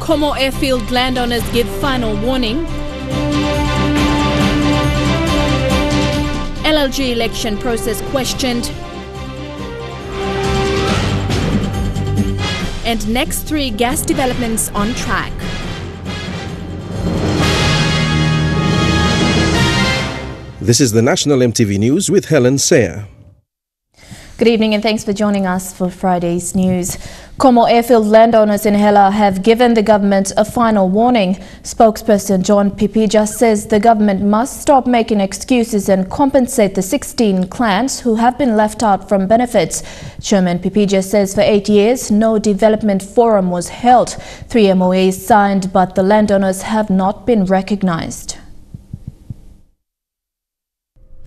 Komo airfield landowners give final warning. LLG election process questioned. And next 3 gas developments on track. This is the National EMTV News with Helen Sayer. Good evening and thanks for joining us for Friday's news. Komo airfield landowners in Hela have given the government a final warning. Spokesperson John Pipija says the government must stop making excuses and compensate the 16 clans who have been left out from benefits. Chairman Pipija says for 8 years no development forum was held. 3 MOAs signed, but the landowners have not been recognized.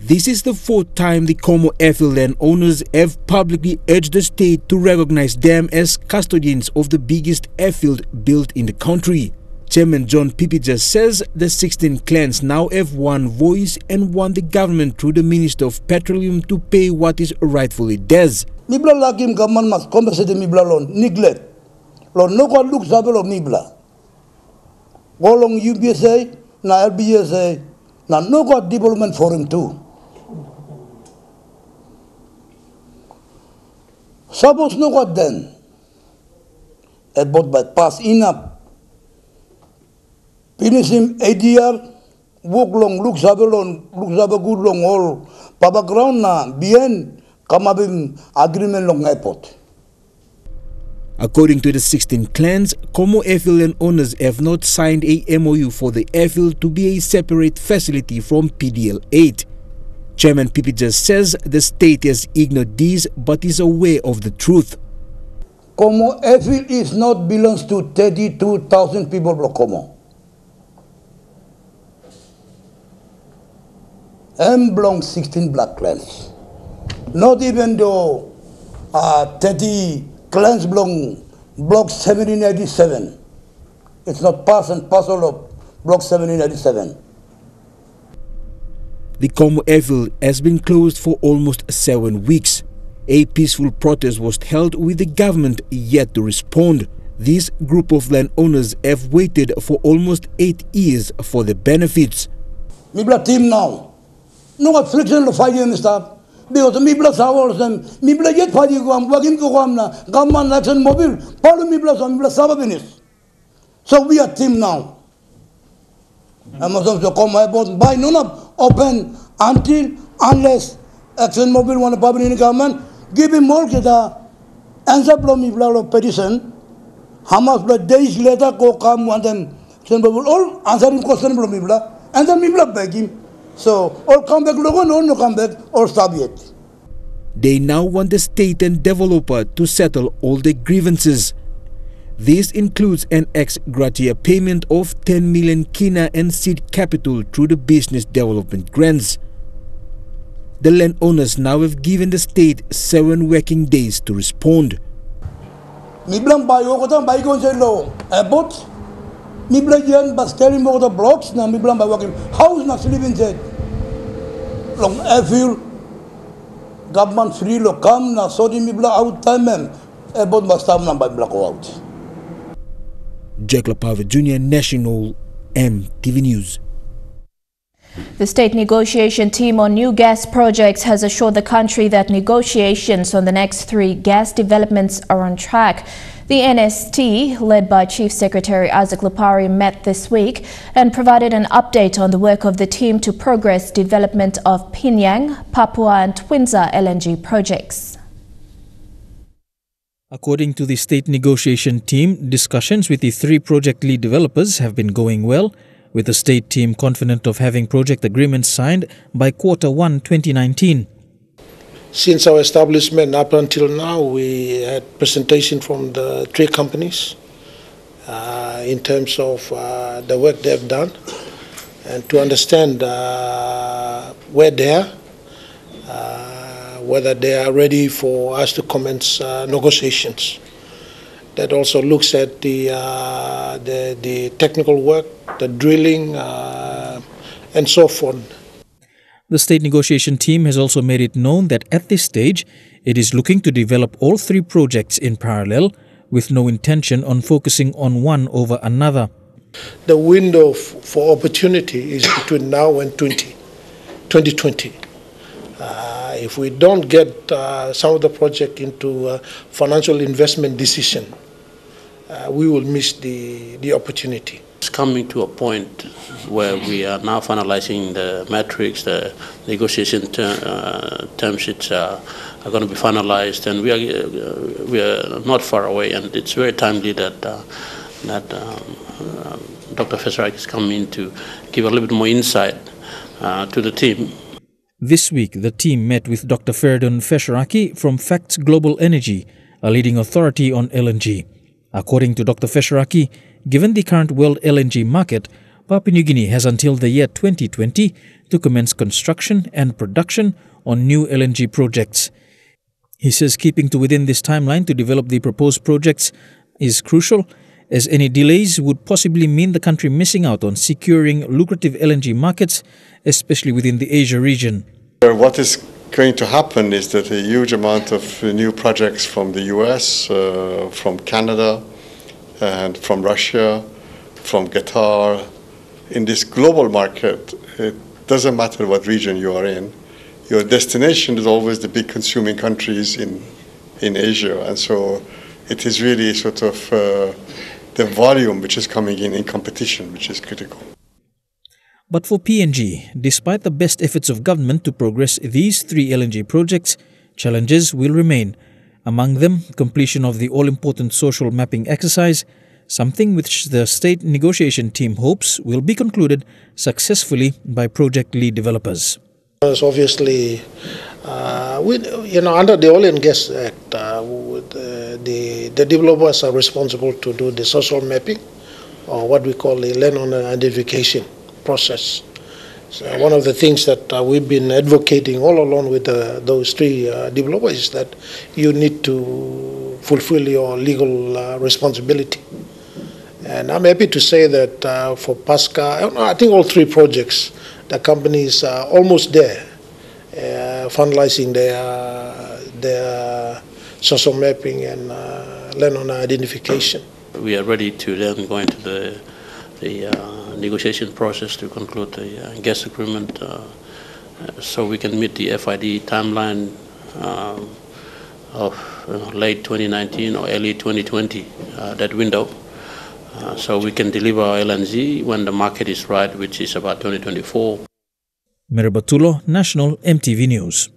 This is the 4th time the Komo airfield landowners have publicly urged the state to recognize them as custodians of the biggest airfield built in the country. Chairman John Pipija says the 16 clans now have one voice and want the government through the Minister of Petroleum to pay what is rightfully theirs. Mibla lakim government must compensate the Mibla loan, neglect. Loan no one looks up of Mibla. Go along UBSA, na LBSA, na no got development forum too. Suppose no got then, about by pass enough. Finish him ADR, walk long, look sabalon, look good long all, papa ground na, bien, come up in agreement long airport. According to the 16 clans, Komo airfield owners have not signed a MOU for the airfield to be a separate facility from PDL 8. Chairman Pipija says the state has ignored these but is aware of the truth. Komo airfield is not belongs to 32,000 people from Komo. And belongs 16 black clans. Not even though 30 clans belong block 1787. It's not part and parcel of block 1787. The Komo airfield has been closed for almost 7 weeks. A peaceful protest was held with the government yet to respond. This group of landowners have waited for almost 8 years for the benefits. Mibla team now. No affliction of 5 years start. Because Mibla Savars and Mibla yet 5 years working to Gamna, Gamman Action Mobile, Paulo Mibla Savabinis. So we are team now. I must to come about by none of open unless Action Mobile want to public in government, give him more kita answer from Mibla petition. How much days later go come one them all answering question from Mibla and then Mibla beg him. So all come back logo no come back or stop yet. They now want the state and developer to settle all the grievances. This includes an ex gratia payment of 10 million kina and seed capital through the business development grants. The landowners now have given the state 7 working days to respond. Miblang bayo ko tan bayo sa lo airport. Miblang yan basteri mo ko blocks na miblang bayo working house na sleeping set. Long airfield government free lo come na so di miblang out time airport bastam na bayo ko out. Jack Lapava Jr. National EMTV News. The state negotiation team on new gas projects has assured the country that negotiations on the next 3 gas developments are on track. The NST, led by Chief Secretary Isaac Lupari, met this week and provided an update on the work of the team to progress development of Pinyang, Papua and Twinza LNG projects. According to the state negotiation team, discussions with the 3 project lead developers have been going well, with the state team confident of having project agreements signed by Q1 2019. Since our establishment up until now, we had presentation from the 3 companies in terms of the work they've done and to understand where they are, whether they are ready for us to commence negotiations. That also looks at the technical work, the drilling, and so forth. The state negotiation team has also made it known that at this stage, it is looking to develop all 3 projects in parallel, with no intention on focusing on one over another. The window for opportunity is between now and 2020. If we don't get some of the project into financial investment decision, we will miss the opportunity. It's coming to a point where we are now finalizing the metrics, the negotiation term sheets are going to be finalized, and we are not far away, and it's very timely that Dr. Fesharaki is coming in to give a little bit more insight to the team. This week, the team met with Dr. Ferdon Fesharaki from Facts Global Energy, a leading authority on LNG. According to Dr. Fesharaki, given the current world LNG market, Papua New Guinea has until the year 2020 to commence construction and production on new LNG projects. He says keeping to within this timeline to develop the proposed projects is crucial, as any delays would possibly mean the country missing out on securing lucrative LNG markets, especially within the Asia region. What is going to happen is that a huge amount of new projects from the US, from Canada, and from Russia, from Qatar, in this global market, it doesn't matter what region you are in, your destination is always the big consuming countries in Asia, and so it is really sort of the volume which is coming in competition, which is critical. But for PNG, despite the best efforts of government to progress these 3 LNG projects, challenges will remain. Among them, completion of the all-important social mapping exercise, something which the state negotiation team hopes will be concluded successfully by project lead developers. Obviously, under the Oil and Gas Act, the developers are responsible to do the social mapping, or what we call the landowner identification process. So one of the things that we've been advocating all along with those 3 developers is that you need to fulfill your legal responsibility. And I'm happy to say that for PASCA, I think all 3 projects, the companies are almost there, finalizing their social mapping and landowner identification. We are ready to then go into the negotiation process to conclude the gas agreement, so we can meet the FID timeline of late 2019 or early 2020, that window, so we can deliver our LNG when the market is right, which is about 2024. Meribatulo, National EMTV News.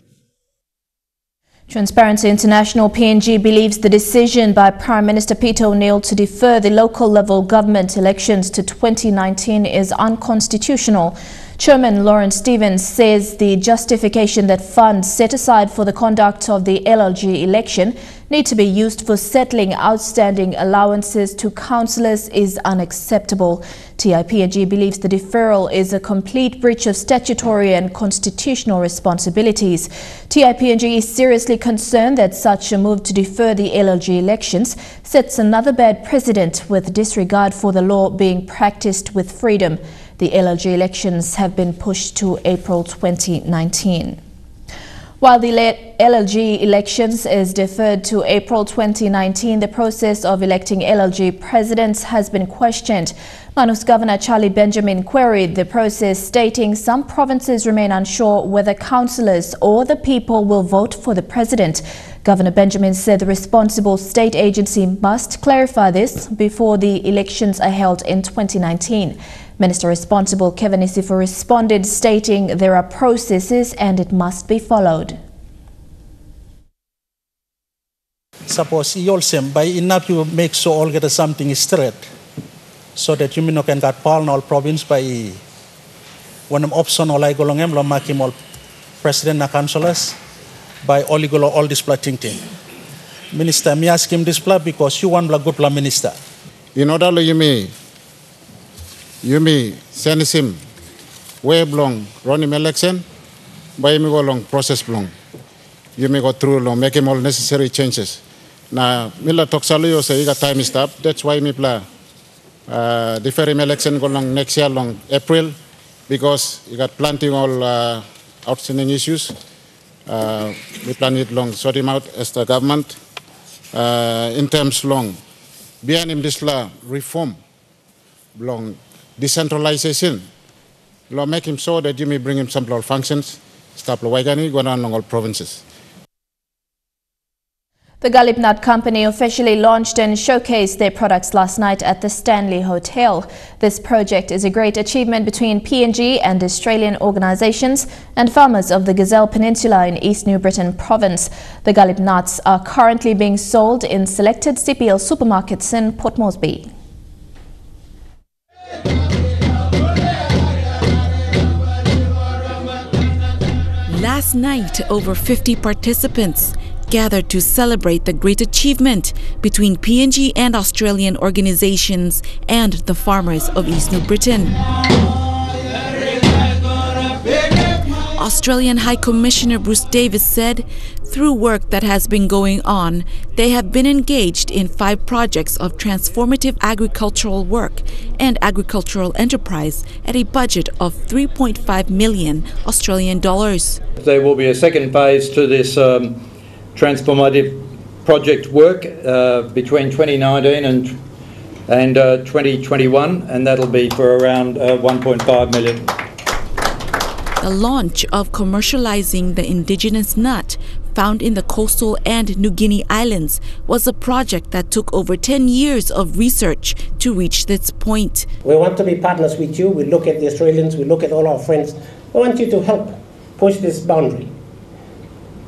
Transparency International PNG believes the decision by Prime Minister Peter O'Neill to defer the local level government elections to 2019 is unconstitutional. Chairman Lawrence Stevens says the justification that funds set aside for the conduct of the LLG election need to be used for settling outstanding allowances to councillors is unacceptable. TIPNG believes the deferral is a complete breach of statutory and constitutional responsibilities. TIPNG is seriously concerned that such a move to defer the LLG elections sets another bad precedent with disregard for the law being practiced with freedom. The LLG elections have been pushed to April 2019. While the LLG elections is deferred to April 2019, the process of electing LLG presidents has been questioned. Manus Governor Charlie Benjamin queried the process, stating some provinces remain unsure whether councillors or the people will vote for the president. Governor Benjamin said the responsible state agency must clarify this before the elections are held in 2019. Minister responsible Kevin Isifu responded, stating there are processes and it must be followed. Suppose you all same by enough you make so all get something straight, so that you may not can get Paul all province by one option or like along lo makim all president na councillors by all all this plotting thing. Minister, me ask him this plot because you want good plan minister. You know that you may send him way long running election, by me go long process long. You may go through long, make him all necessary changes. Now, Mila Toxalo say you got time is up. That's why me plan defer him election go long next year long April, because you got plenty all outstanding issues. We plan it long, sort him out as the government in terms long. biar imdisla reform, long decentralization, lo make him so that you may bring him some functions, stop lo waigani go on all provinces. The Gallip Nut Company officially launched and showcased their products last night at the Stanley Hotel. This project is a great achievement between PNG and Australian organisations and farmers of the Gazelle Peninsula in East New Britain province. The Gallip Nuts are currently being sold in selected CPL supermarkets in Port Moresby. Last night, over 50 participants gathered to celebrate the great achievement between PNG and Australian organisations and the farmers of East New Britain. Australian High Commissioner Bruce Davis said, through work that has been going on, they have been engaged in 5 projects of transformative agricultural work and agricultural enterprise at a budget of 3.5 million Australian dollars. There will be a second phase to this transformative project work between 2019 and 2021, and that'll be for around 1.5 million. The launch of commercializing the indigenous nut found in the coastal and New Guinea islands was a project that took over 10 years of research to reach this point. We want to be partners with you. We look at the Australians, we look at all our friends. We want you to help push this boundary.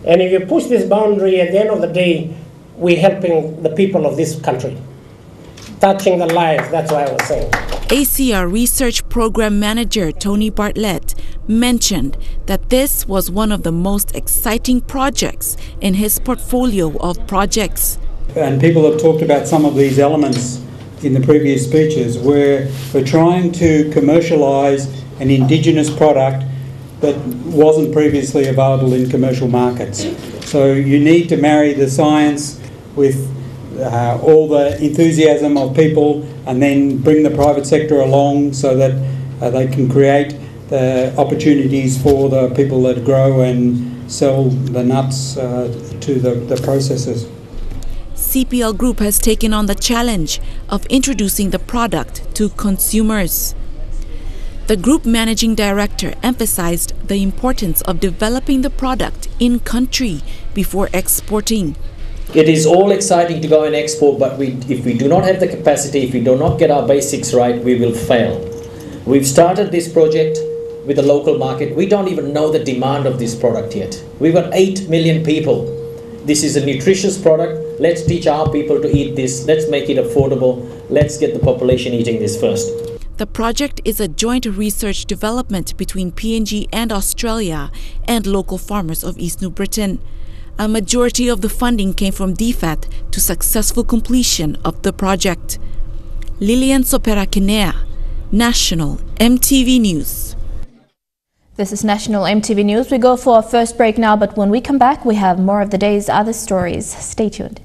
And if you push this boundary, at the end of the day, we're helping the people of this country, touching the lives, that's why I was saying. ACR Research Program Manager Tony Bartlett mentioned that this was one of the most exciting projects in his portfolio of projects. And people have talked about some of these elements in the previous speeches where we're trying to commercialise an indigenous product that wasn't previously available in commercial markets. So you need to marry the science with all the enthusiasm of people and then bring the private sector along so that they can create the opportunities for the people that grow and sell the nuts to the processors. CPL Group has taken on the challenge of introducing the product to consumers. The group managing director emphasized the importance of developing the product in country before exporting. It is all exciting to go and export, but if we do not have the capacity, if we do not get our basics right, we will fail. We've started this project with the local market. We don't even know the demand of this product yet. We've got 8 million people. This is a nutritious product. Let's teach our people to eat this. Let's make it affordable. Let's get the population eating this first. The project is a joint research development between PNG and Australia and local farmers of East New Britain. A majority of the funding came from DFAT to successful completion of the project. Lilian Sopera-Kinea, National EMTV News. This is National EMTV News. We go for our first break now, but when we come back, we have more of the day's other stories. Stay tuned.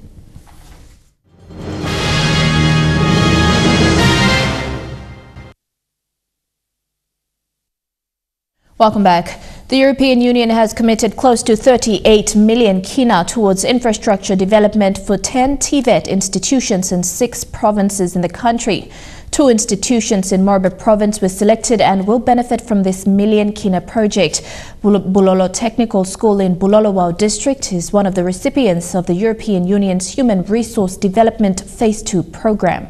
Welcome back. The European Union has committed close to 38 million kina towards infrastructure development for 10 TVET institutions in 6 provinces in the country. 2 institutions in Morebay province were selected and will benefit from this million kina project. Bulolo Technical School in Bulolo district is one of the recipients of the European Union's Human Resource Development Phase 2 program.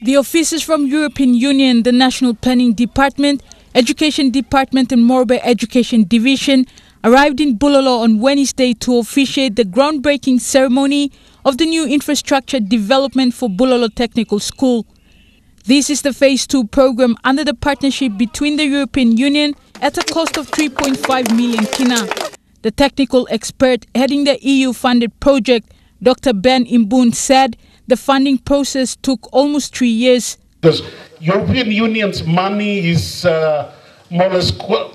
The officers from European Union, the National Planning Department, Education Department and Morebay Education Division arrived in Bulolo on Wednesday to officiate the groundbreaking ceremony of the new infrastructure development for Bulolo Technical School. This is the Phase 2 program under the partnership between the European Union at a cost of 3.5 million kina. The technical expert heading the EU-funded project, Dr. Ben Imbun, said the funding process took almost 3 years. Because European Union's money is more or less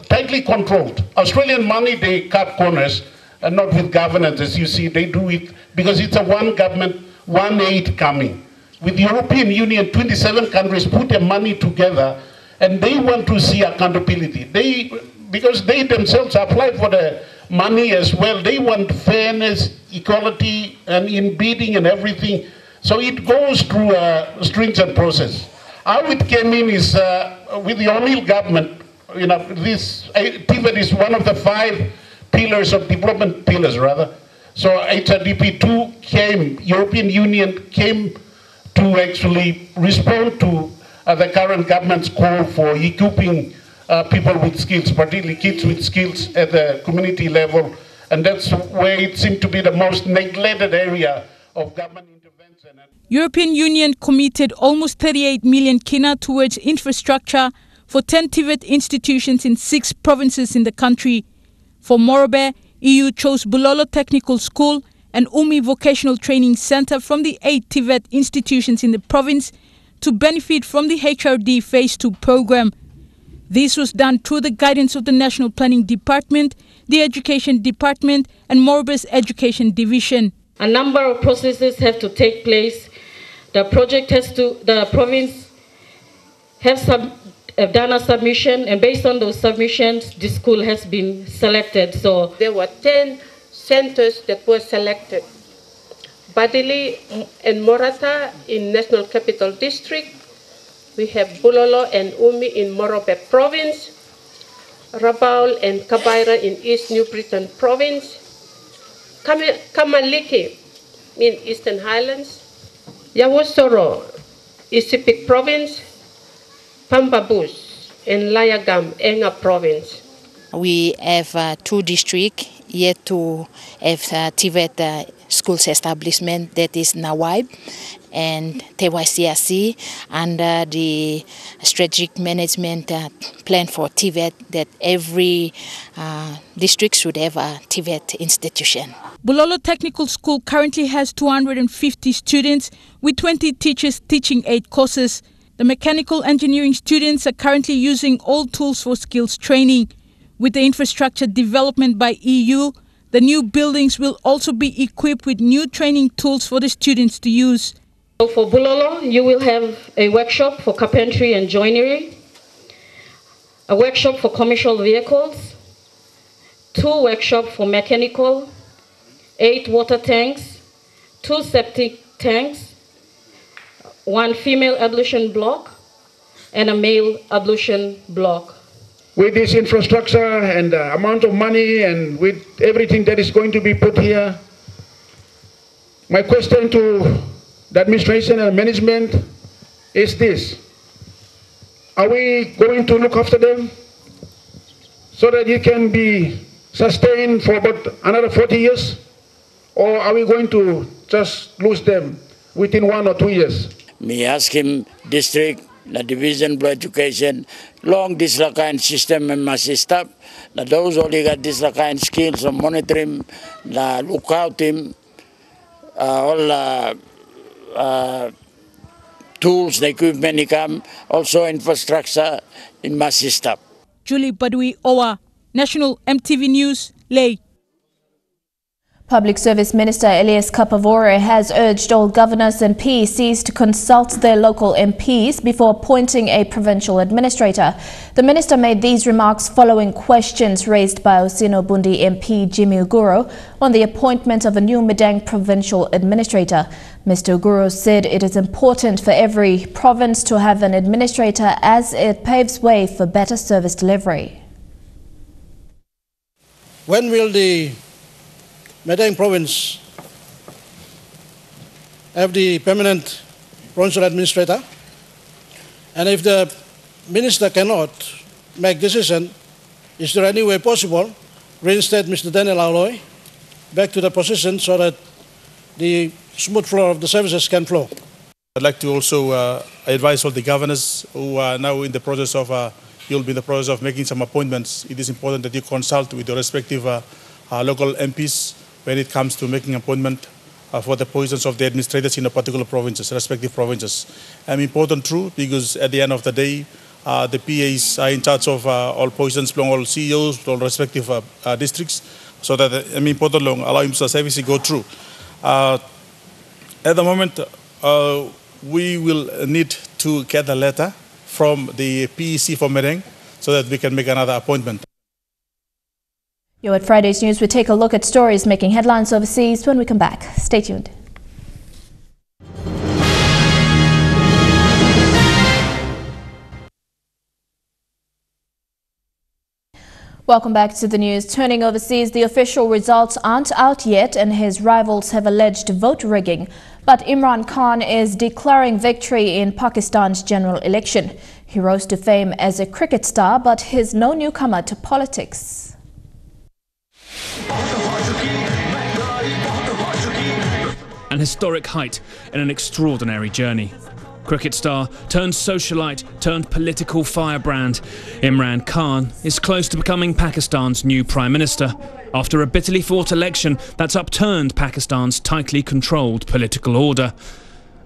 tightly controlled. Australian money, they cut corners, and not with governance, as you see. They do it because it's a one government, one aid coming. With the European Union, 27 countries put their money together, and they want to see accountability. Because they themselves applied for the money as well. They want fairness, equality, and in bidding and everything. So it goes through a stringent process. How it came in is with the O'Neill government. You know, this TVET is one of the 5 pillars of development pillars, rather. So HRDP2 came, European Union came to actually respond to the current government's call for equipping people with skills, particularly kids with skills at the community level. And that's where it seemed to be the most neglected area of government intervention. European Union committed almost 38 million kina towards infrastructure for 10 TVET institutions in 6 provinces in the country. For Morobe, EU chose Bulolo Technical School and Umi Vocational Training Center from the 8 TVET institutions in the province to benefit from the HRD Phase 2 program. This was done through the guidance of the National Planning Department, the Education Department and Morobe's Education Division. A number of processes have to take place. The province have done a submission, and based on those submissions, the school has been selected. So there were 10 centers that were selected. Badili and Morata in National Capital District. We have Bulolo and Umi in Morobe Province. Rabaul and Kabaira in East New Britain Province. Kamaliki in Eastern Highlands. Yawosoro, Isipik Province. Pambabus and Layagam, Enga Province. We have 2 districts yet to have TVET schools establishment, that is Nawaib and TYCRC, under the strategic management plan for TVET, that every district should have a TVET institution. Bulolo Technical School currently has 250 students with 20 teachers teaching 8 courses. The mechanical engineering students are currently using all tools for skills training. With the infrastructure development by EU, the new buildings will also be equipped with new training tools for the students to use. So for Bulolo, you will have a workshop for carpentry and joinery, a workshop for commercial vehicles, 2 workshops for mechanical, 8 water tanks, 2 septic tanks, 1 female ablution block, and a male ablution block. With this infrastructure and the amount of money and with everything that is going to be put here, my question to the administration and management is this: are we going to look after them so that it can be sustained for about another 40 years? Or are we going to just lose them within 1 or 2 years? Me ask him district, the division of education, long this kind system and must stop. Those only got this kind skills of monitoring, the lookout him, all tools, the equipment they come, also infrastructure, it must stop. Julie Badui Owa, National EMTV News, Leh. Public Service Minister Elias Kapavore has urged all governors and PECs to consult their local MPs before appointing a provincial administrator. The minister made these remarks following questions raised by Osino Bundi MP Jimmy Uguro on the appointment of a new Medang provincial administrator. Mr. Uguro said it is important for every province to have an administrator as it paves way for better service delivery. When will the Medang province have the permanent provincial administrator? And if the minister cannot make decision, is there any way possible reinstate Mr. Daniel Auloy back to the position so that the smooth flow of the services can flow? I'd like to also advise all the governors who are now in the process of, you'll be in the process of making some appointments. It is important that you consult with your respective local MPs when it comes to making appointment for the positions of the administrators in a particular provinces, respective provinces. Important true, because at the end of the day, the PAs are in charge of all positions, all CEOs, all respective districts, so that important long allow him to service to go through. At the moment, we will need to get a letter from the PEC for Medang so that we can make another appointment. You're at Friday's News. We take a look at stories making headlines overseas when we come back. Stay tuned. Welcome back to the news. Turning overseas, the official results aren't out yet and his rivals have alleged vote rigging. But Imran Khan is declaring victory in Pakistan's general election. He rose to fame as a cricket star, but he's no newcomer to politics. An historic height in an extraordinary journey. Cricket star turned socialite turned political firebrand, Imran Khan is close to becoming Pakistan's new Prime Minister after a bitterly fought election that's upturned Pakistan's tightly controlled political order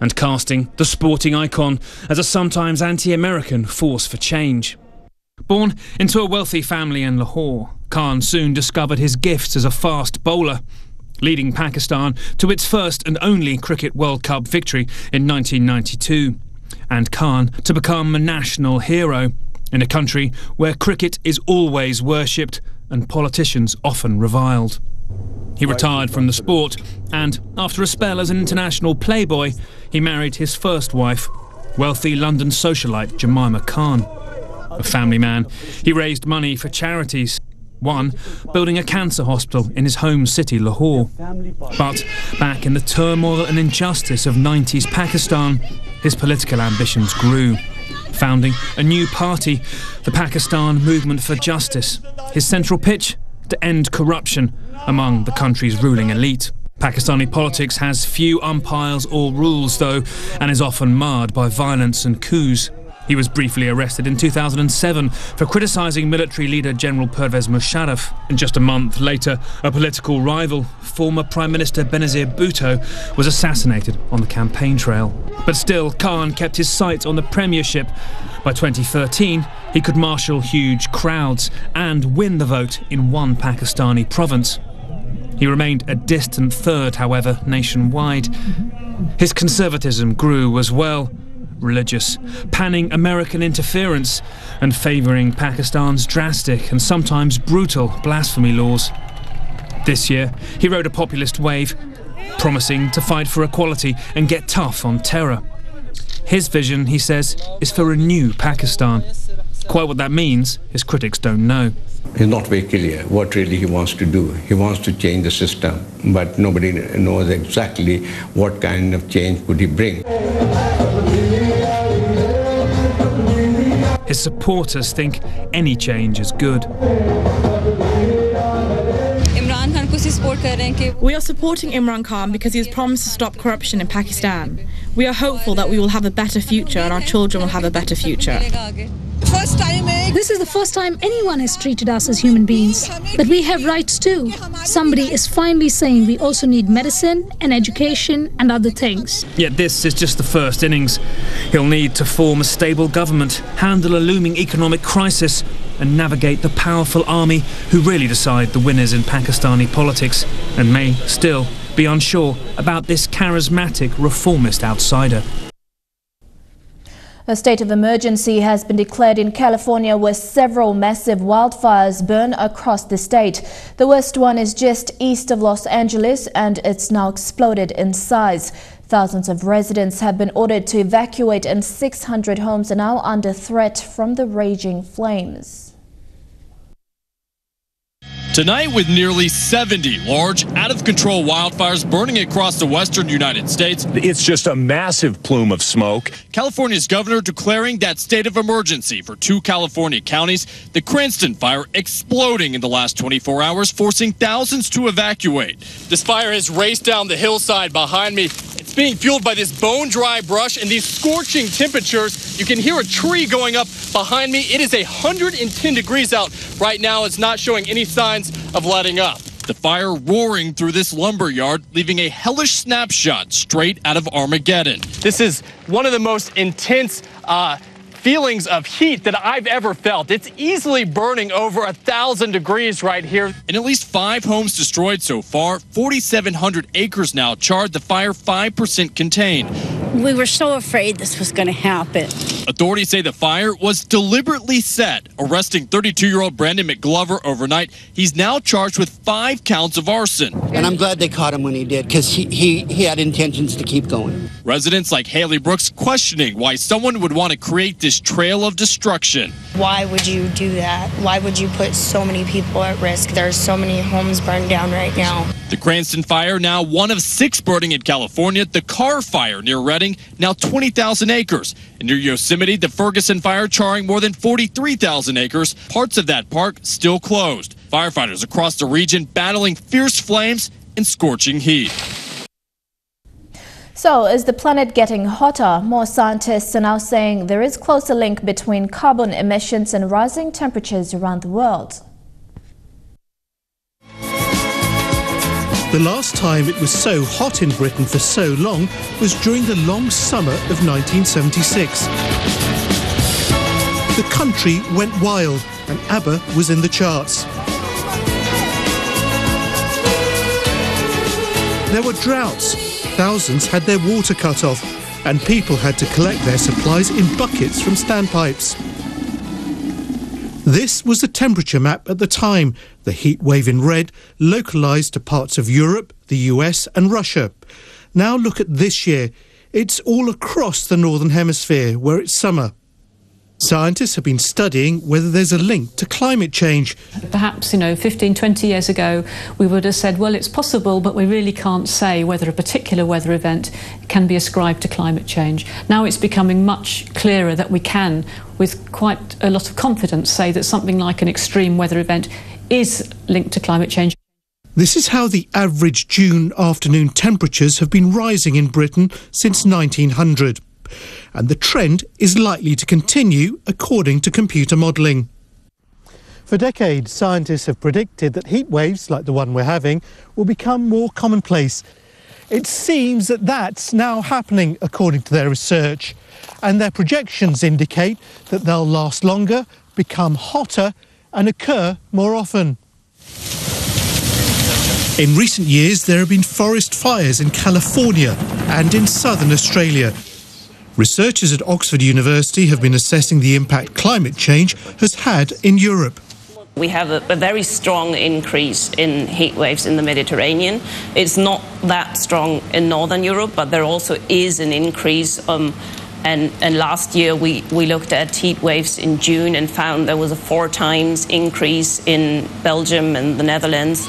and casting the sporting icon as a sometimes anti-American force for change. Born into a wealthy family in Lahore, Khan soon discovered his gifts as a fast bowler, leading Pakistan to its first and only Cricket World Cup victory in 1992, and Khan to become a national hero in a country where cricket is always worshipped and politicians often reviled. He retired from the sport and, after a spell as an international playboy, he married his first wife, wealthy London socialite Jemima Khan. A family man, he raised money for charities, one building a cancer hospital in his home city, Lahore. But back in the turmoil and injustice of 90s Pakistan, his political ambitions grew, founding a new party, the Pakistan Movement for Justice. His central pitch? To end corruption among the country's ruling elite. Pakistani politics has few umpires or rules, though, and is often marred by violence and coups. He was briefly arrested in 2007 for criticising military leader General Pervez Musharraf. And just a month later, a political rival, former Prime Minister Benazir Bhutto, was assassinated on the campaign trail. But still, Khan kept his sights on the premiership. By 2013, he could marshal huge crowds and win the vote in one Pakistani province. He remained a distant third, however, nationwide. His conservatism grew as well. Religious, pan-American interference and favouring Pakistan's drastic and sometimes brutal blasphemy laws. This year, he rode a populist wave, promising to fight for equality and get tough on terror. His vision, he says, is for a new Pakistan. Quite what that means, his critics don't know. It's not very clear what really he wants to do. He wants to change the system, but nobody knows exactly what kind of change could he bring. His supporters think any change is good. We are supporting Imran Khan because he has promised to stop corruption in Pakistan. We are hopeful that we will have a better future and our children will have a better future. This is the first time anyone has treated us as human beings, that we have rights too. Somebody is finally saying we also need medicine and education and other things. Yet this is just the first innings. He'll need to form a stable government, handle a looming economic crisis and navigate the powerful army who really decide the winners in Pakistani politics and may still be unsure about this charismatic reformist outsider. A state of emergency has been declared in California where several massive wildfires burn across the state. The worst one is just east of Los Angeles and it's now exploded in size. Thousands of residents have been ordered to evacuate and 600 homes are now under threat from the raging flames. Tonight, with nearly 70 large, out-of-control wildfires burning across the western United States. It's just a massive plume of smoke. California's governor declaring that state of emergency for 2 California counties. The Cranston fire exploding in the last 24 hours, forcing thousands to evacuate. This fire has raced down the hillside behind me. It's being fueled by this bone-dry brush and these scorching temperatures. You can hear a tree going up behind me. It is 110 degrees out right now. It's not showing any signs of letting up. The fire roaring through this lumber yard, leaving a hellish snapshot straight out of Armageddon. This is one of the most intense feelings of heat that I've ever felt. It's easily burning over 1,000 degrees right here. And at least 5 homes destroyed so far, 4,700 acres now charred, the fire 5% contained. We were so afraid this was going to happen. Authorities say the fire was deliberately set, arresting 32-year-old Brandon McGlover overnight. He's now charged with 5 counts of arson. And I'm glad they caught him when he did, because he had intentions to keep going. Residents like Haley Brooks questioning why someone would want to create this trail of destruction. Why would you do that? Why would you put so many people at risk? There's so many homes burned down right now. The Cranston fire, now one of 6 burning in California. The Carr fire near Redding, now 20,000 acres. And near Yosemite, the Ferguson fire charring more than 43,000 acres. Parts of that park still closed. Firefighters across the region battling fierce flames and scorching heat. So, is the planet getting hotter? More scientists are now saying there is closer link between carbon emissions and rising temperatures around the world. The last time it was so hot in Britain for so long was during the long summer of 1976. The country went wild and ABBA was in the charts. There were droughts, thousands had their water cut off, and people had to collect their supplies in buckets from standpipes. This was the temperature map at the time, the heat wave in red, localised to parts of Europe, the US and Russia. Now look at this year. It's all across the Northern Hemisphere, where it's summer. Scientists have been studying whether there's a link to climate change. Perhaps, 15, 20 years ago, we would have said, well, it's possible, but we really can't say whether a particular weather event can be ascribed to climate change. Now it's becoming much clearer that we can, with quite a lot of confidence, say that something like an extreme weather event is linked to climate change. This is how the average June afternoon temperatures have been rising in Britain since 1900. And the trend is likely to continue according to computer modelling. For decades, scientists have predicted that heat waves like the one we're having will become more commonplace. It seems that that's now happening according to their research, and their projections indicate that they'll last longer, become hotter and occur more often. In recent years, there have been forest fires in California and in southern Australia. Researchers at Oxford University have been assessing the impact climate change has had in Europe. We have a very strong increase in heat waves in the Mediterranean. It's not that strong in Northern Europe, but there also is an increase. And last year we looked at heat waves in June and found there was a 4 times increase in Belgium and the Netherlands.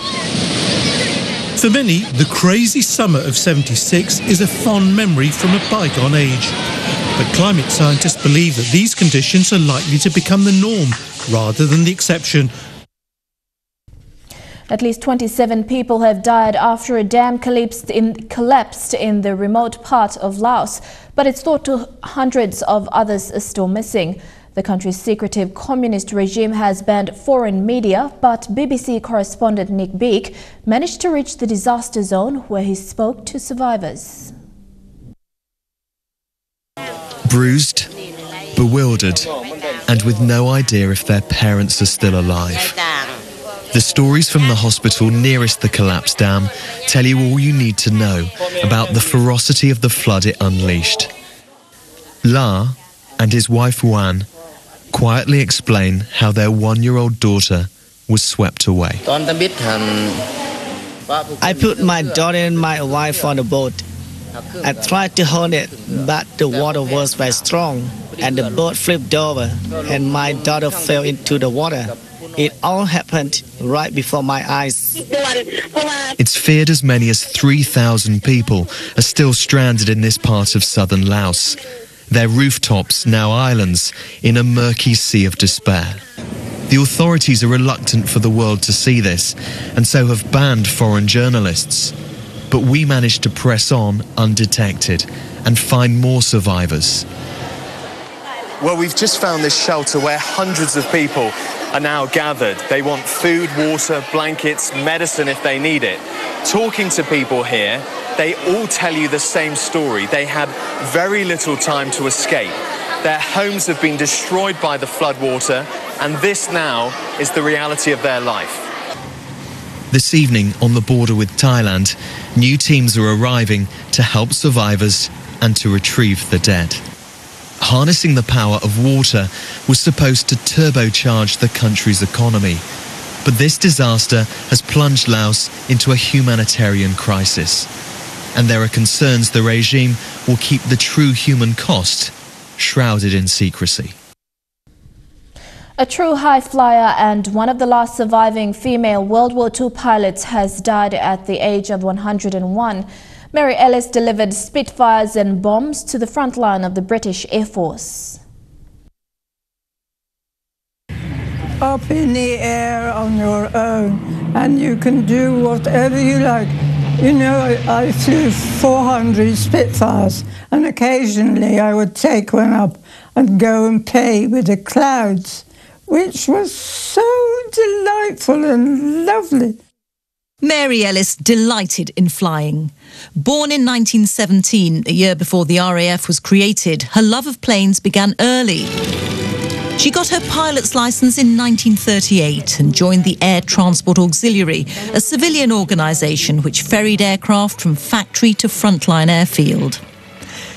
For many, the crazy summer of 76 is a fond memory from a bygone age. But climate scientists believe that these conditions are likely to become the norm rather than the exception. At least 27 people have died after a dam collapsed in the remote part of Laos, but it's thought hundreds of others are still missing. The country's secretive communist regime has banned foreign media, but BBC correspondent Nick Beek managed to reach the disaster zone where he spoke to survivors. Bruised, bewildered, and with no idea if their parents are still alive. The stories from the hospital nearest the collapsed dam tell you all you need to know about the ferocity of the flood it unleashed. La and his wife Wan quietly explain how their 1-year-old daughter was swept away. I put my daughter and my wife on the boat. I tried to hold it, but the water was very strong, and the boat flipped over, and my daughter fell into the water. It all happened right before my eyes. It's feared as many as 3,000 people are still stranded in this part of southern Laos. Their rooftops now islands in a murky sea of despair. The authorities are reluctant for the world to see this, and so have banned foreign journalists. But we managed to press on undetected and find more survivors. Well, we've just found this shelter where hundreds of people are now gathered. They want food, water, blankets, medicine if they need it. Talking to people here, they all tell you the same story. They had very little time to escape. Their homes have been destroyed by the floodwater, and this now is the reality of their life. This evening, on the border with Thailand, new teams are arriving to help survivors and to retrieve the dead. Harnessing the power of water was supposed to turbocharge the country's economy. But this disaster has plunged Laos into a humanitarian crisis. And there are concerns the regime will keep the true human cost shrouded in secrecy. A true high flyer and one of the last surviving female World War II pilots has died at the age of 101. Mary Ellis delivered Spitfires and bombs to the front line of the British Air Force. Up in the air on your own, and you can do whatever you like. You know, I flew 400 Spitfires, and occasionally I would take one up and go and play with the clouds, which was so delightful and lovely. Mary Ellis delighted in flying. Born in 1917, a year before the RAF was created, her love of planes began early. She got her pilot's licence in 1938 and joined the Air Transport Auxiliary, a civilian organisation which ferried aircraft from factory to frontline airfield.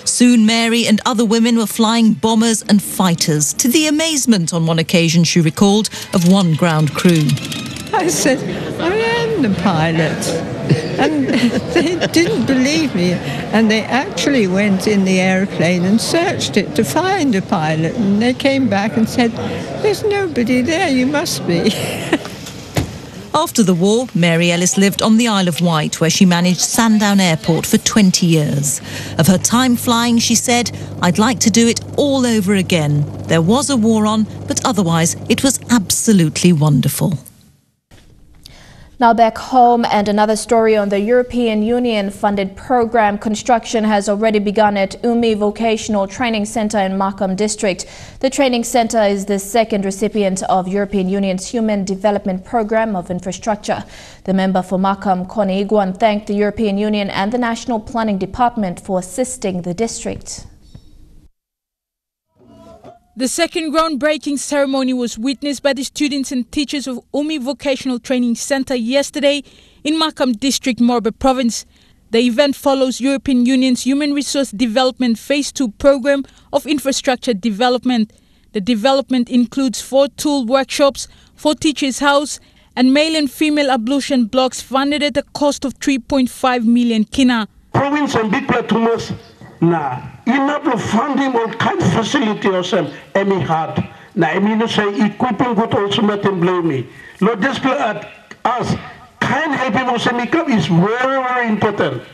Soon Mary and other women were flying bombers and fighters, to the amazement, on one occasion she recalled, of one ground crew. I said, I am the pilot. And they didn't believe me. And they actually went in the airplane and searched it to find a pilot. And they came back and said, there's nobody there, you must be. After the war, Mary Ellis lived on the Isle of Wight, where she managed Sandown Airport for 20 years. Of her time flying, she said, I'd like to do it all over again. There was a war on, but otherwise it was absolutely wonderful. Now back home, and another story on the European Union funded program. Construction has already begun at Umi Vocational Training Centre in Markham District. The training centre is the second recipient of European Union's Human Development Programme of Infrastructure. The member for Markham, Connie Iguan, thanked the European Union and the National Planning Department for assisting the district. The second groundbreaking ceremony was witnessed by the students and teachers of Umi Vocational Training Centre yesterday in Markham District, Morbe Province. The event follows European Union's Human Resource Development Phase 2 Programme of Infrastructure Development. The development includes 4 tool workshops, 4 teachers' house, and male and female ablution blocks funded at a cost of 3.5 million kina. Province and big platforms na enough funding or kind of facility or some emi hard na emi no say equipping good also not blame me. Lord display at us kind helping us make is very important.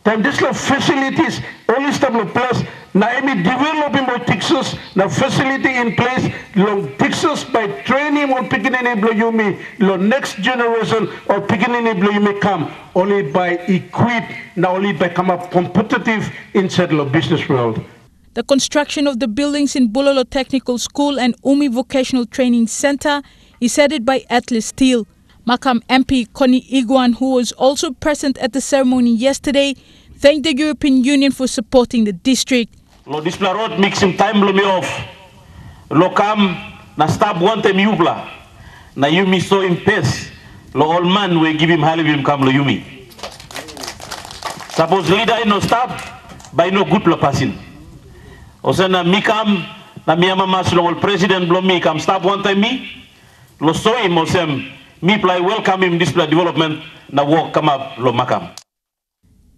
Then this facilities only stable plus na emi developing more Texas na facility in place long Texas by training or picking in employee lo next generation or picking in employee come only by equip now only by come up competitive inside the business world. The construction of the buildings in Bulolo Technical School and Umi Vocational Training Centre is headed by Atlas Steel. Markham MP Connie Iguan, who was also present at the ceremony yesterday, thanked the European Union for supporting the district. Lo display road mixing time lo me off. Lo kam na stop one time yubla. Na yumi so in pace. Lo old man we give him halivim kam lo yumi. Suppose leader no stop by no good lo passing. Osena mi kam na mi amamas lo president lo mi kam stop one time me. Lo so him osem mi play welcome him display development na work come up lo makam.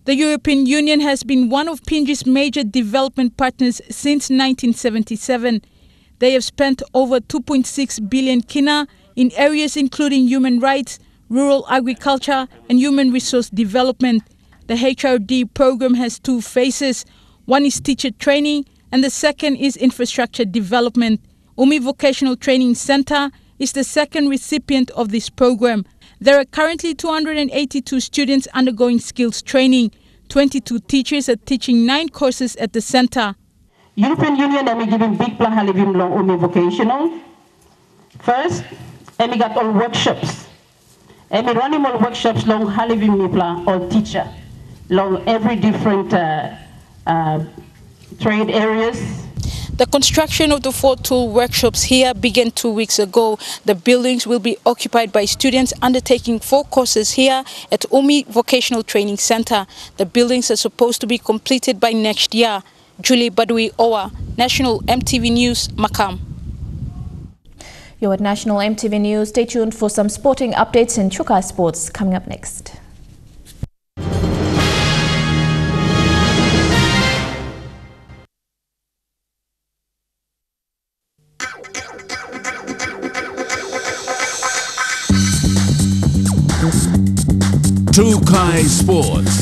The European Union has been one of PNG's major development partners since 1977. They have spent over 2.6 billion kina in areas including human rights, rural agriculture and human resource development. The HRD program has 2 phases. One is teacher training and the second is infrastructure development. Umi Vocational Training Centre is the second recipient of this program. There are currently 282 students undergoing skills training. 22 teachers are teaching 9 courses at the centre. European Union emi giving big plan halivim long Umi Vocational. First, emi got all workshops. Emi running all workshops long halivim mi plan all teacher. Long every different trade areas. The construction of the 4 tool workshops here began 2 weeks ago. The buildings will be occupied by students undertaking 4 courses here at Umi Vocational Training Center. The buildings are supposed to be completed by next year. Julie Badui Owa, National EMTV News, Makam. You're at National EMTV News. Stay tuned for some sporting updates in Chukai Sports coming up next. Chukai Sports.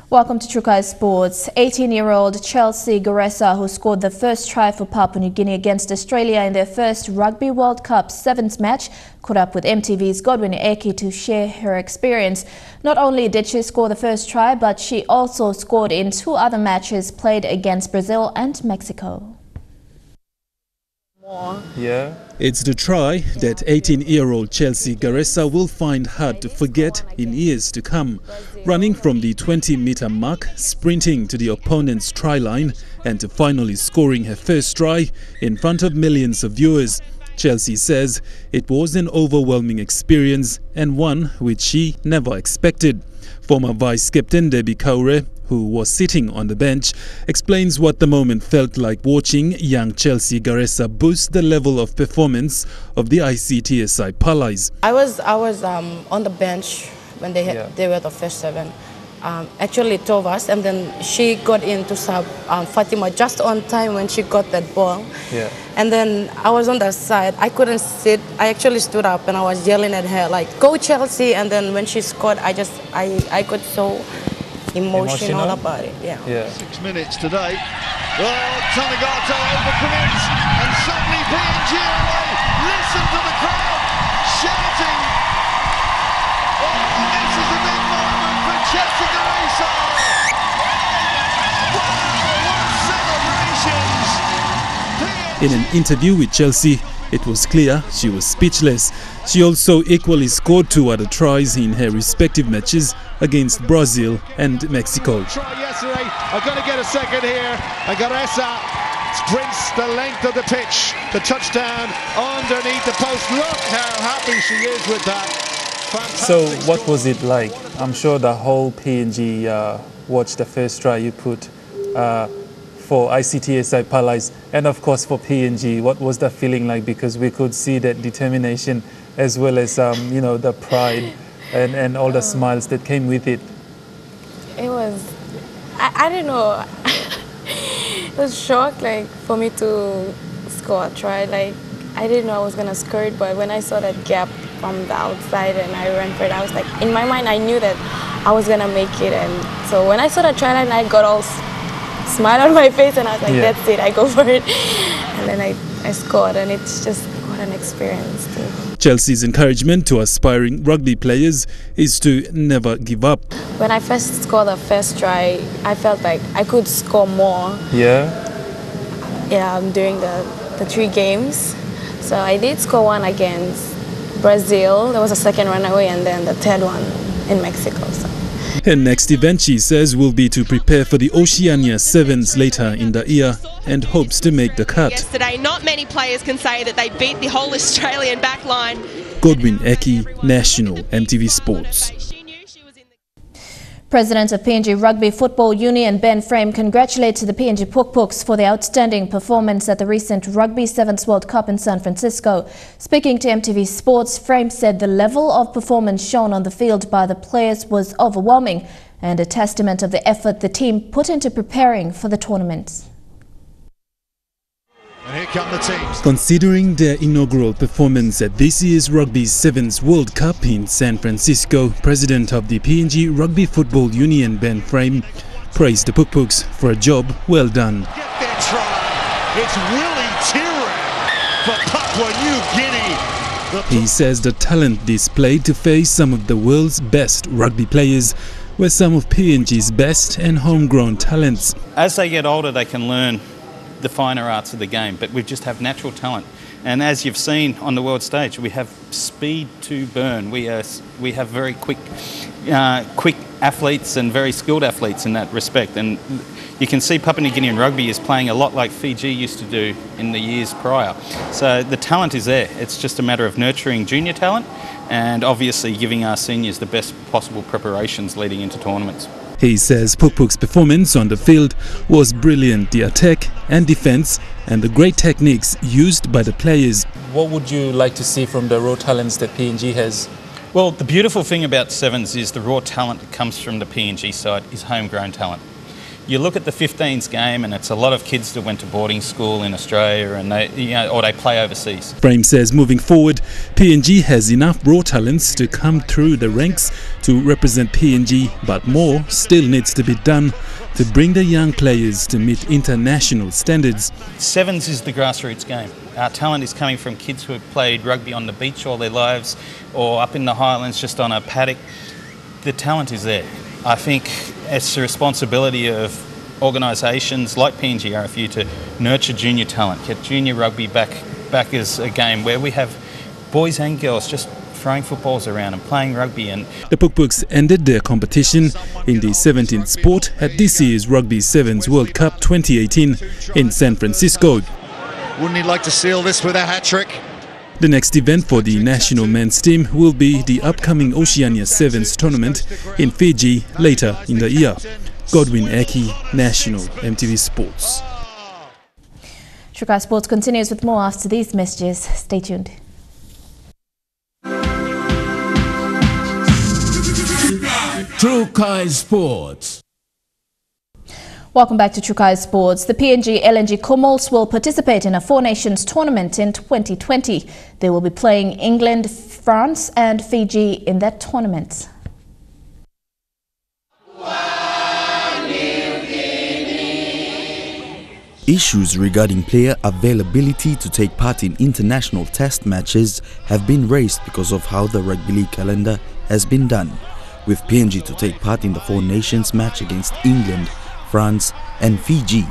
Welcome to Chukai Sports. 18-year-old Chelsea Garessa, who scored the first try for Papua New Guinea against Australia in their first Rugby World Cup Sevens match, caught up with MTV's Godwin Eki to share her experience. Not only did she score the first try, but she also scored in 2 other matches played against Brazil and Mexico. Yeah. It's the try that 18-year-old Chelsea Garessa will find hard to forget in years to come. Running from the 20-meter mark, sprinting to the opponent's try line, and finally scoring her first try in front of millions of viewers. Chelsea says it was an overwhelming experience and one which she never expected. Former vice-captain Debbie Kaure, who was sitting on the bench, explains what the moment felt like watching young Chelsea Garessa boost the level of performance of the ICTSI Palais. I was on the bench when they were the first 7. Actually 2 of us, and then she got in to sub Fatima just on time when she got that ball. Yeah. And then I was on the side. I couldn't sit. I actually stood up and I was yelling at her like, "Go Chelsea!" And then when she scored, I got so emotional about it. Yeah. 6 minutes today. Well, Tanagato overcommits, and suddenly PNG away. Listen to the crowd shouting. Oh, this is a big moment for Chelsea Garessa. Wow, what celebrations! In an interview with Chelsea, it was clear she was speechless. She also equally scored 2 other tries in her respective matches against Brazil and Mexico. Try yesterday, I'm going to get a second here, and Garessa sprints the length of the pitch, the touchdown underneath the post. Look how happy she is with that. Fantastic. So what was it like? I'm sure the whole PNG watched the first try you put for ICTSI Palais and of course for PNG. What was that feeling like? Because we could see that determination as well as the pride and all the smiles that came with it. It was, I don't know, it was shock like for me to score a try. Like I didn't know I was gonna score it, but when I saw that gap from the outside and I ran for it, I was like, in my mind I knew that I was gonna make it. And so when I saw the try line, I got all smile on my face and I was like, that's it, I go for it. And then I scored, and it's just what an experience too. Chelsea's encouragement to aspiring rugby players is to never give up. When I first scored the first try, I felt like I could score more. Yeah, during the 3 games. So I did score 1 against Brazil. There was a second runaway, and then the 3rd one in Mexico. So. Her next event, she says, will be to prepare for the Oceania Sevens later in the year and hopes to make the cut. Yesterday, not many players can say that they beat the whole Australian backline. Godwin Eki, National EMTV Sports. President of PNG Rugby Football Union, Ben Frame, congratulated the PNG Pukpuks for their outstanding performance at the recent Rugby Sevens World Cup in San Francisco. Speaking to MTV Sports, Frame said the level of performance shown on the field by the players was overwhelming and a testament of the effort the team put into preparing for the tournament. And here come the teams. Considering their inaugural performance at this year's Rugby Sevens World Cup in San Francisco, President of the PNG Rugby Football Union, Ben Frame, praised the Pukpuks for a job well done. Get their try. It's Willie Tira for Papua New Guinea. He says the talent displayed to face some of the world's best rugby players were some of PNG's best and homegrown talents. As they get older, they can learn the finer arts of the game, but we just have natural talent. And as you've seen on the world stage, we have speed to burn. We have very quick athletes and very skilled athletes in that respect. And you can see Papua New Guinean rugby is playing a lot like Fiji used to do in the years prior. So the talent is there. It's just a matter of nurturing junior talent and obviously giving our seniors the best possible preparations leading into tournaments. He says Puk Puk's performance on the field was brilliant. The attack and defense and the great techniques used by the players. What would you like to see from the raw talents that PNG has? Well, the beautiful thing about Sevens is the raw talent that comes from the PNG side is homegrown talent. You look at the 15s game and it's a lot of kids that went to boarding school in Australia and they play overseas. Frame says moving forward, PNG has enough raw talents to come through the ranks to represent PNG, but more still needs to be done to bring the young players to meet international standards. Sevens is the grassroots game. Our talent is coming from kids who have played rugby on the beach all their lives or up in the highlands just on a paddock. The talent is there. I think it's the responsibility of organisations like PNG RFU to nurture junior talent, get junior rugby back as a game where we have boys and girls just throwing footballs around and playing rugby. And the Puk Puks ended their competition in the 17th sport at this year's Rugby Sevens World Cup 2018 in San Francisco. Wouldn't he like to seal this with a hat-trick? The next event for the national men's team will be the upcoming Oceania Sevens tournament in Fiji later in the year. Godwin Aki, National EMTV Sports. Trukai Sports continues with more after these messages. Stay tuned. Trukai Sports. Welcome back to Trukai Sports. The PNG LNG Komols will participate in a Four Nations tournament in 2020. They will be playing England, France and Fiji in that tournament. Issues regarding player availability to take part in international test matches have been raised because of how the Rugby League calendar has been done. With PNG to take part in the Four Nations match against England, France and Fiji,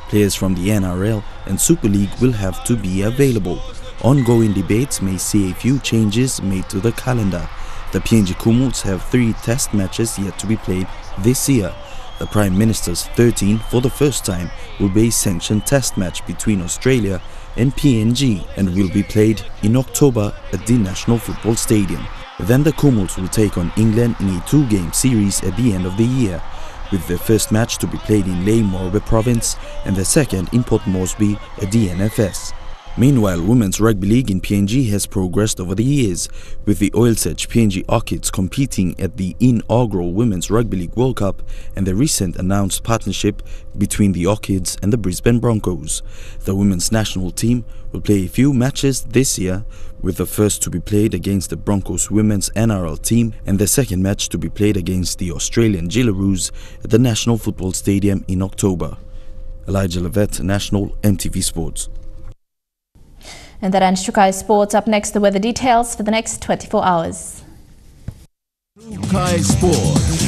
players from the NRL and Super League will have to be available. Ongoing debates may see a few changes made to the calendar. The PNG Komols have 3 test matches yet to be played this year. The Prime Minister's 13 for the first time will be a sanctioned test match between Australia and PNG and will be played in October at the National Football Stadium. Then the Komols will take on England in a 2-game series at the end of the year, with their first match to be played in Lae Morbe province and the second in Port Moresby at the NFS. Meanwhile, Women's Rugby League in PNG has progressed over the years, with the Oil Search PNG Orchids competing at the inaugural Women's Rugby League World Cup and the recent announced partnership between the Orchids and the Brisbane Broncos. The women's national team will play a few matches this year, with the first to be played against the Broncos women's NRL team and the second match to be played against the Australian Jillaroos at the National Football Stadium in October. Elijah Levet, National EMTV Sports. And that ends Trukai Sports. Up next, the weather details for the next 24 hours. Trukai Sports.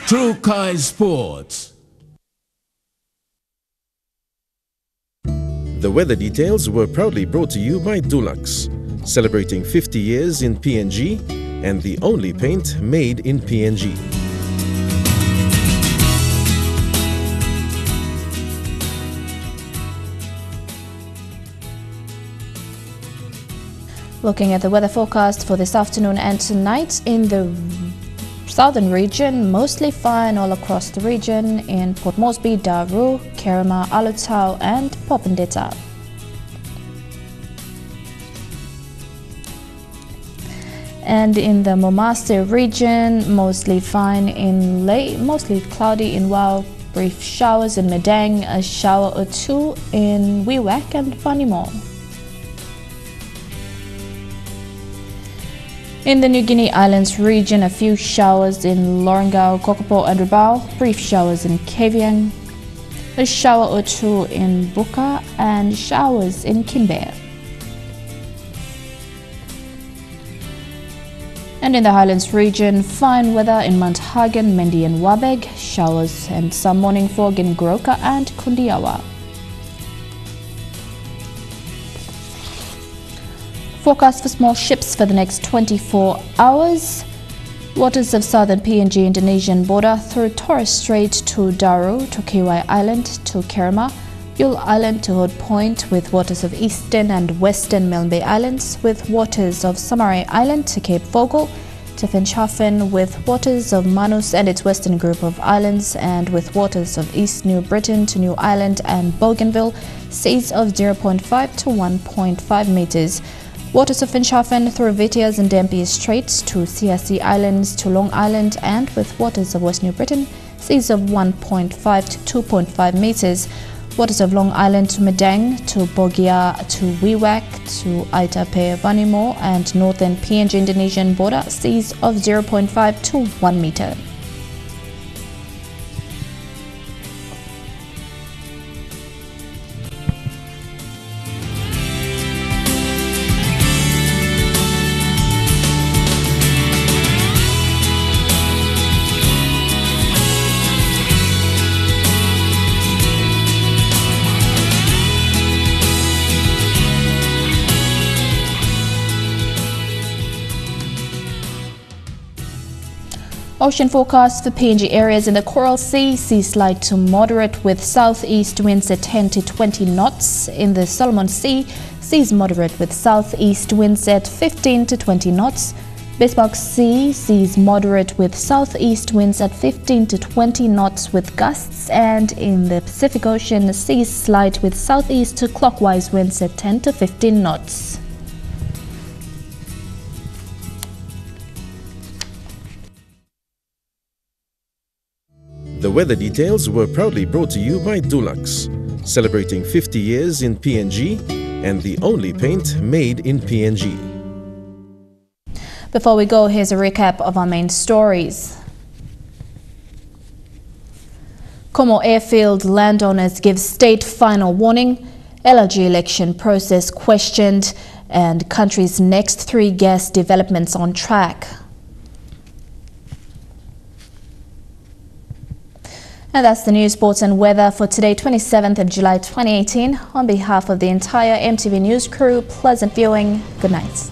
Trukai Sports. The weather details were proudly brought to you by Dulux, celebrating 50 years in PNG and the only paint made in PNG. Looking at the weather forecast for this afternoon and tonight in the southern region, mostly fine all across the region in Port Moresby, Daru, Kerema, Alutau and Popondetta. And in the Momaste region, mostly fine in Lae, mostly cloudy in Wau, brief showers in Medang, a shower or two in Wewak and Whanimo. In the New Guinea Islands region, a few showers in Lorengau, Kokopo and Rabaul, brief showers in Kavieng, a shower or two in Buka and showers in Kimber. And in the Highlands region, fine weather in Mount Hagen, Mendi and Wabeg, showers and some morning fog in Goroka and Kundiawa. Forecast for small ships for the next 24 hours. Waters of southern PNG Indonesian border through Torres Strait to Daru, to Kiwai Island, to Kerma, Yule Island to Hood Point, with waters of eastern and western Milne Bay Islands, with waters of Samarai Island to Cape Vogel, to Finschhafen, with waters of Manus and its western group of islands, and with waters of East New Britain to New Island and Bougainville, seas of 0.5 to 1.5 meters. Waters of Finschhafen through Vitias and Dampier Straits to CSC Islands to Long Island, and with waters of West New Britain, seas of 1.5 to 2.5 meters. Waters of Long Island to Medang, to Bogia, to Wewak, to Aitape Vanimo, and northern PNG Indonesian border, seas of 0.5 to 1 meter. Ocean forecast for PNG areas in the Coral Sea, seas light to moderate with southeast winds at 10 to 20 knots. In the Solomon Sea, seas moderate with southeast winds at 15 to 20 knots. Bismarck Sea, seas moderate with southeast winds at 15 to 20 knots with gusts. And in the Pacific Ocean, seas light with southeast to clockwise winds at 10 to 15 knots. The weather details were proudly brought to you by Dulux, celebrating 50 years in PNG and the only paint made in PNG. Before we go, here's a recap of our main stories. Komo airfield landowners give state final warning, LRG election process questioned, and country's next 3 gas developments on track. And that's the news, sports and weather for today, 27th of July 2018. On behalf of the entire EMTV News crew, pleasant viewing. Good night.